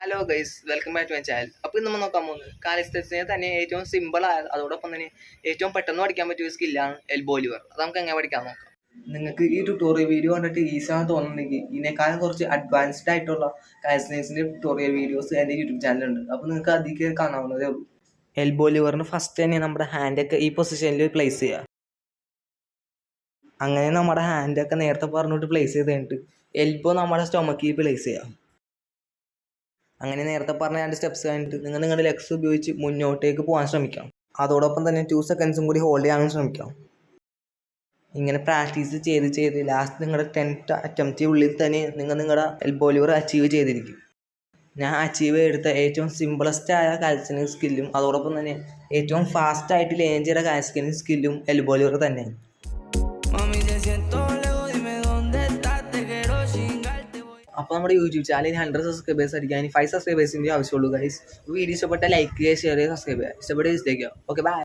Hello guys, welcome back to my channel. അപ്പോൾ ഇന്ന് നമ്മൾ നോക്കാൻ പോകുന്നത് കാലിസ്തെസിനെ തന്നെ ഏറ്റവും സിമ്പിളായ അതോടൊപ്പം തന്നെ ഏറ്റവും പെട്ടെന്ന് പഠിക്കാൻ പറ്റിയ ഒരു സ്കില്ലാണ് എൽബോ ലിവർ. അത് നമുക്ക് എങ്ങനെ പഠിക്കാൻ നോക്കാം. നിങ്ങൾക്ക് ഈ ട്യൂട്ടോറിയൽ വീഡിയോ കണ്ടിട്ട് ഈസിയാണെന്ന് തോന്നുന്നുണ്ടെങ്കിൽ ഇതിനേക്കാളും കുറച്ച് അഡ്വാൻസ്ഡ് ആയിട്ടുള്ള കാലിസ്തെസിൻ്റെ ട്യൂട്ടോറിയൽ വീഡിയോസ് എൻ്റെ യൂട്യൂബ് ചാനലുണ്ട്. അപ്പോൾ നിങ്ങൾക്ക് അധികം കാണാവുന്നതേ ഉള്ളൂ. എൽബോ ലിവറിന് ഫസ്റ്റ് തന്നെ നമ്മുടെ ഹാൻഡൊക്കെ ഈ പൊസിഷനിൽ പ്ലേസ് ചെയ്യുക. അങ്ങനെ നമ്മുടെ ഹാൻഡൊക്കെ നേരത്തെ പറഞ്ഞിട്ട് പ്ലേസ് ചെയ്ത് കഴിഞ്ഞിട്ട് എൽബോ നമ്മുടെ സ്റ്റൊമക്കിൽ പ്ലേസ് ചെയ്യുക. അങ്ങനെ നേരത്തെ പറഞ്ഞ 2 സ്റ്റെപ്സ് കഴിഞ്ഞിട്ട് നിങ്ങൾ നിങ്ങളുടെ ലെഗ്സ് ഉപയോഗിച്ച് മുന്നോട്ടേക്ക് പോകാൻ ശ്രമിക്കാം. അതോടൊപ്പം തന്നെ 2 സെക്കൻഡ്സും കൂടി ഹോൾഡ് ചെയ്യാനും ശ്രമിക്കാം. ഇങ്ങനെ പ്രാക്ടീസ് ചെയ്ത് ലാസ്റ്റ് നിങ്ങളുടെ 10th അറ്റംപ്റ്റ് ഉള്ളിൽ തന്നെ നിങ്ങൾ നിങ്ങളുടെ എൽബോ ലിവർ അച്ചീവ് ചെയ്തിരിക്കും. ഞാൻ അച്ചീവ് ചെയ്തെടുത്ത ഏറ്റവും സിമ്പിളസ്റ്റ് ആയ കാൽസിനിങ് സ്കില്ലും അതോടൊപ്പം തന്നെ ഏറ്റവും ഫാസ്റ്റായിട്ട് ലേൺ ചെയ്ത കാൽസിനിങ് സ്കില്ലും എൽബോ ലിവർ തന്നെയാണ്. അപ്പോൾ നമ്മുടെ യൂട്യൂബ് ചാനലിൽ 100 സബ്സ്ക്രൈബേഴ്സ് അടിക്കാൻ 5 സബ്സ്ക്രൈബേഴ്സിൻ്റെ ആവശ്യമുള്ളൂ ഗൈസ്. വീഡിയോ ഇഷ്ടപ്പെട്ട ലൈക്ക് ചെയ്യുക, ഷെയർ ചെയ്യുക, സബ്സ്ക്രൈബ് ചെയ്യുക. ഇഷ്ടപ്പെട്ട യൂസ് ചെയ്യുക. Okay, by.